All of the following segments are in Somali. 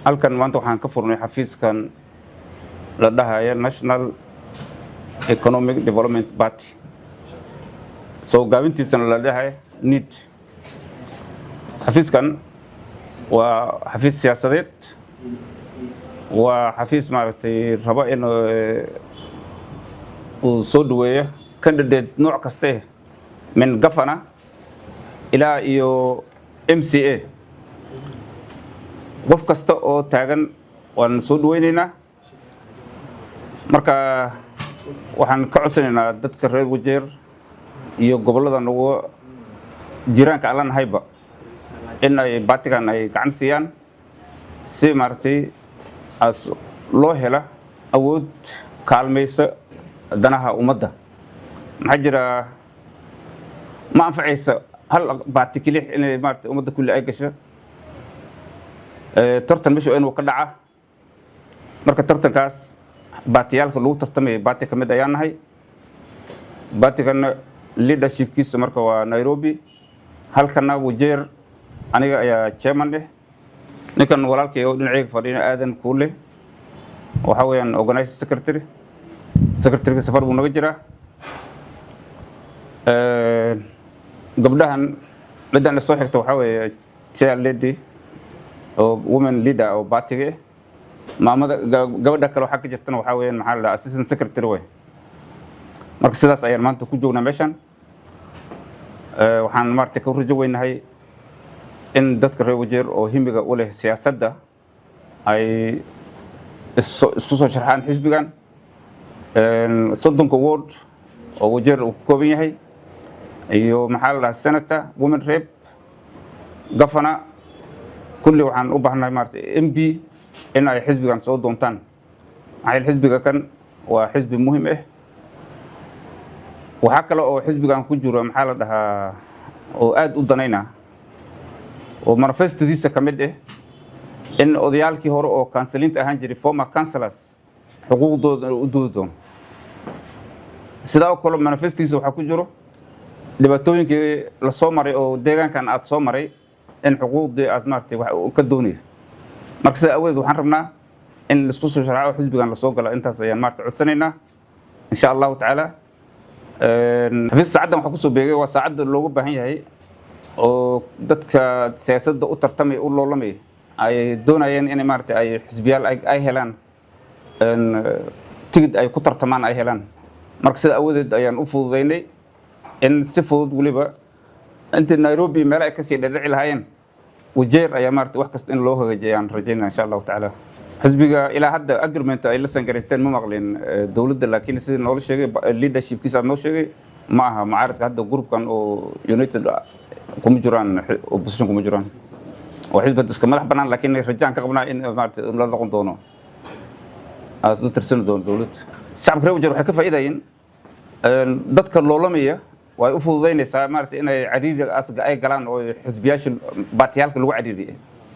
halkan maanta waxaan ka furnay xafiiskan la dhahayo National Economic Development Party soo gaabintiisana la dhahayo NED. xafiiskan waa xafiis siyaasadeed waa xafiis maaragtay raba in uu soo dhaweeyo candidate nooc kasta min governor ilaa iyo MCA qof kasta oo taagan waan soo dhaweynaynaa. marka waxaan ka codsanaynaa dadka reer Wajeer iyo gobolada nagu jiraanka aan hayba in ay baatigan ay gacan siiyaan si maartay as loo hela awood kaalmaysa danaha ummadda. maxaa jira ma anfacaysa hal baati kaliya in maartay ummadda kulli ay gasho tartan meesha inuu ka dhaca. marka tartankaas baatiyaalka lagu tartamay baati kamid ayaan nahay. baatigan leadershipkiisa marka waa Nairobi, halkana Wajeer aniga ayaa chairman ninkan walaalkay oo dhinacayga fadhiyo aadan kuule waxa weeyaan organizing secretary safar buu naga jiraa. gabdhahan midaan soo xigta waxa weeye chair lady oo women leader oo baatiga maamada gabadha kale waxa ka jirtana waxa weeyaan maxaa la assistant secretary way. marka sidaas ayaan maanta ku joognaa meeshan. waxaan maartay ka rajo weynahay in dadka reer Wajeer oo himiga u leh siyaasadda ay isku soo sharxaan xisbigan soddonka ward oo Wajeer uu ka kooban yahay iyo maxaa la dhahaa senator, women rep, governor kulli waxaan u baahanahay maartay MP in ay xisbigan soo doontaan. maxay xisbiga kan waa xisbi muhiim waxa kale oo xisbigan ku jiro maxaa la dhahaa oo aad u danayna oo manifestadiisa kamid in odayaalkii hore oo kansalinta ahaan jiray former councillors xuquuqdooda u doodon. sidoo kale manifestadiisa waxa ku jiro dhibaatooyinkii la soo maray oo deegaankan aad soo maray in xuquuqdii aad maartay wax ka doonay. marka sida awadeed waxaan rabnaa in la isku soo sharxo xisbigan la soo galo. intaas ayaan maartay codsanaynaa insha Allah ta'ala. xafiis saacadan waxa ku soo beegay waa saacada loogu baahan yahay oo dadka siyaasadda u tartamay u loolamay ay doonayeen in maartay ay xisbiyaal ay helaan tigid ay ku tartamaan ay helaan. marka sida awadeed ayaan u fududeynay in si fudud waliba inta Nairobi meel ay ka sii dhadhici lahaayeen Wajeer ayaa maartay wax kasta in loo hagaajiyaan rajaynaa insha Allah ta'ala. xisbiga ilaa hadda agreement ay la sangareysteen ma maqlin dawladda, laakiin sidii noola sheegay leadershipkiisa noo sheegay ma aha mucaaradka hadda groupkan oo United kuma jiraan opposition kuma jiraan. oo xisbada iska madax banaan laakiin rajaan ka qabnaa in maartay la noqon doono as la tirsan doono dawladda. shacabka reer Wajeer waxay ka faa'iidayeen dadka loolamaya way u fududeynaysaa maartay inay cariiriga asga ay galaan oo xisbiyaasha baatiyaalka lagu cariiriyo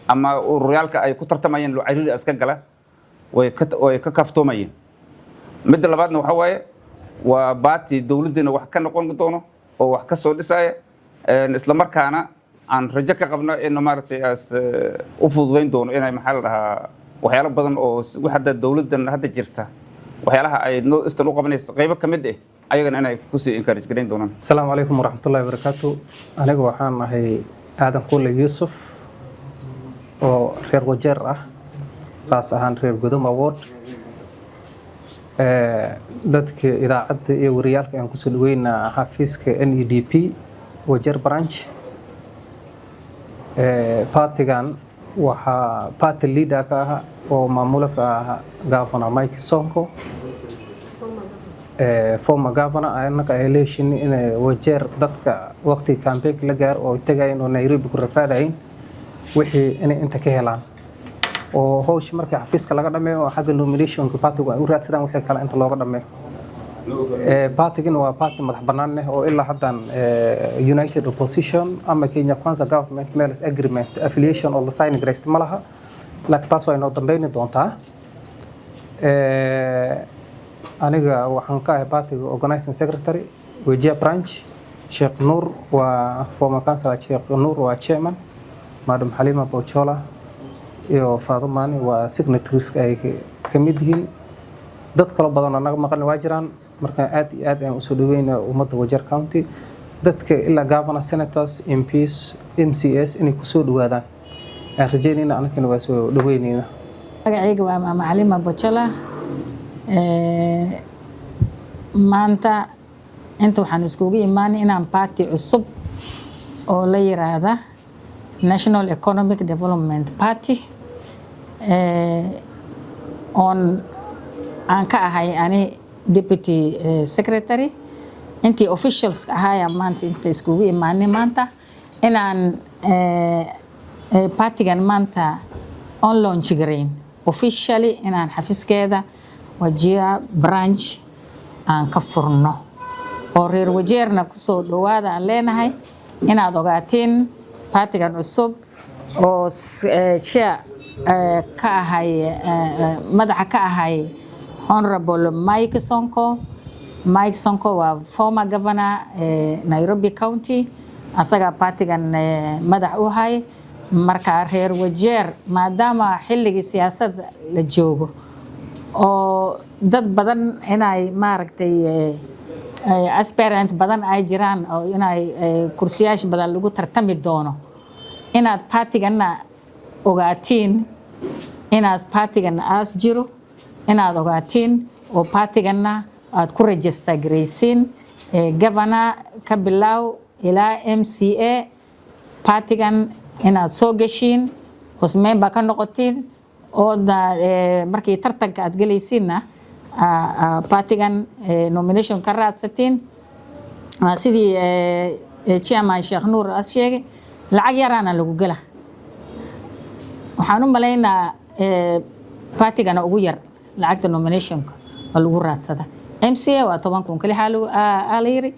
ama ururiyaalka ay ku tartamayeen loo cariiri aska gala way ka kaftoomayeen. mid labaadna waxa waaye waa baati dawladdeena wax ka noqon doono oo wax ka soo dhisaya isla markaana aan rajo ka qabno in maartay as u fududeyn doono inay maxaa la dhahaa waxyaalo badan oo wax hadda dawladdan hadda jirta waxyaalaha ay noo istan u qabanayso qaybo kamid ayagana inay ku sii encourage gareyn doonaan. Assalaamu alaykum warahmatullahi wabarakatuh. aniga waxaan ahay aadan kuule Yuusuf oo reer Wajeer qaas ahaan reer Godoma ward. dadka idaacadda iyo wariyaalka aan ku soo dhaweynaa xafiiska NEDP Wajeer branch. partigan waxa party leader ka ah oo maamulka ah Governor Mike Sonko, former governor anaka election in Wajeer dadka waqti campaign la gaar oo tagayeen oo Nairobi ku rafaadayn wixii inay inta ka helaan oo hawsh markii xafiiska laga dhameeyo oo xagga nomination ka party-gu ay u raadsadaan wixii kale inta looga dhameeyo. party-gan waa party madax bannaan oo ilaa haddan United Opposition ama Kenya Kwanza government meelas agreement affiliation oo la sign gareeyay ma laha, laakiin taas waa inoo dambeyn doontaa. aniga waxaan ka ahay party-ga organizing secretary Wajeer branch. Sheikh Nur waa former councillor, Sheikh Nur waa chairman, Madam Halima Bochola iyo Faadumaani waa signatories ay ka mid yihiin dad kala badan oo naga maqan waa jiraan marka aad iyo aad aan u soo dhaweynaa ummadda Wajeer County dadka ilaa governor senators MPs MCS inay ku soo dhawaadaan aan rajeynayna anagana waa soo dhaweynayna magacayga waa Maama Calima Bochala maanta inta waxaan iskugu imaanay inaan party cusub oo la yiraahdo National Economic Development Party aan ka ahay ani deputy secretary intii officials ahaaya maanta inta iskugu imaanay maanta inaan partigan maanta on launch gareyn officially inaan xafiskeeda Wajir branch aan ka furno oo reer Wajeerna ku soo dhawaada aan leenahay inaad ogaatiin partigan cusub oo chair ka ahay madaxa ka ahay Honorable Mike Sonko waa former governor Nairobi County asaga partigan madax u hay marka reer Wajeer maadaama xilligii siyaasadda la joogo oo dad badan inay maaragtay aspirant badan ay jiraan oo inay kursiyaash badan lagu tartami doono inaad partiganna ogaatiin inaad partiganna aas jiro inaad ogaatiin oo partiganna aad ku register garaysiin governor ka bilow ilaa MCA partigan inaad soo gashiin member ka noqotiin oo markii tartanka aad galaysiinna partigan nomination ka raadsatiin sidii chairman Sheekh Nuur as sheegay lacag yaraana lagu gala waxaan u maleynaa partigana ugu yar lacagta nominationka oo lagu raadsada MCA waa 10,000 kali xaal la yiri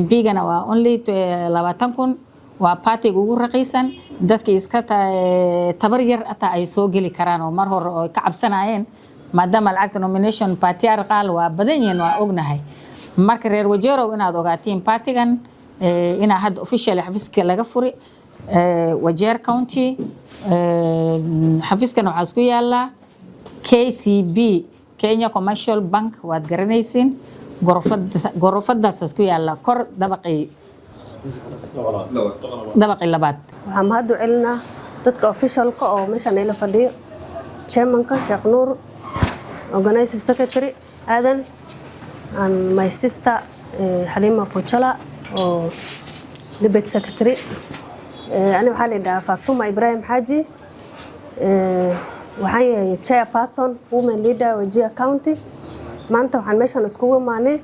MP-gana waa only 20,000 waa partiga ugu raqiisan dadka iska tabar yar ata ay soo gali karaan oo mar hore oo ka cabsanayeen maadaama lacagta nomination party qaal waa badan yihiin waa ognahay marka reer Wajeer inaad ogaatiin partigan ina had official xafiiska laga furi Wajeer County xafiiskana waxa isku yaala KCB Kenya Commercial Bank waad garanaysiin gorofadaas isku yaala kor dabaqii labaad waxaan mahad u celinaa dadka officialka oo meeshan ay la fadhiyo chairmanka Sheekh Nuur organizing secretary Adan and my sister Halima Bochala oo deputy secretary أنا وحالي دا فاطمة إبراهيم حاجي وحي chairperson women leader Wajir County ما أنت وحن ماشان اسكوه ماني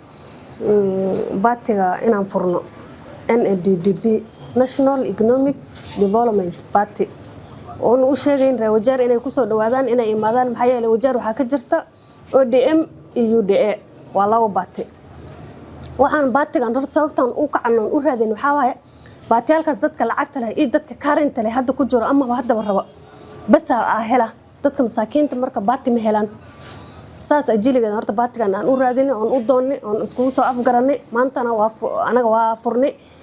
باتيغا إنان فرنو NADDP National Economic Development Party oon u sheegayn reer Wajeer inay ku soo dhawaadaan inay imaadaan maxay yeelay Wajeer waxa ka jirta ODM iyo UDA waa laba baati waxaan baatigan hor sababtan uu ka canon u raadin waxa waaye baatiyalkaas dadka lacagta leh iyo dadka karinta leh hadda ku jiro ama hadda rabo bas hela dadka masaakiinta marka baati ma helaan saas ajiligan horta baatigan aan u raadin oon u doonay oon isku soo afgaranay maantana waa anaga waa furnay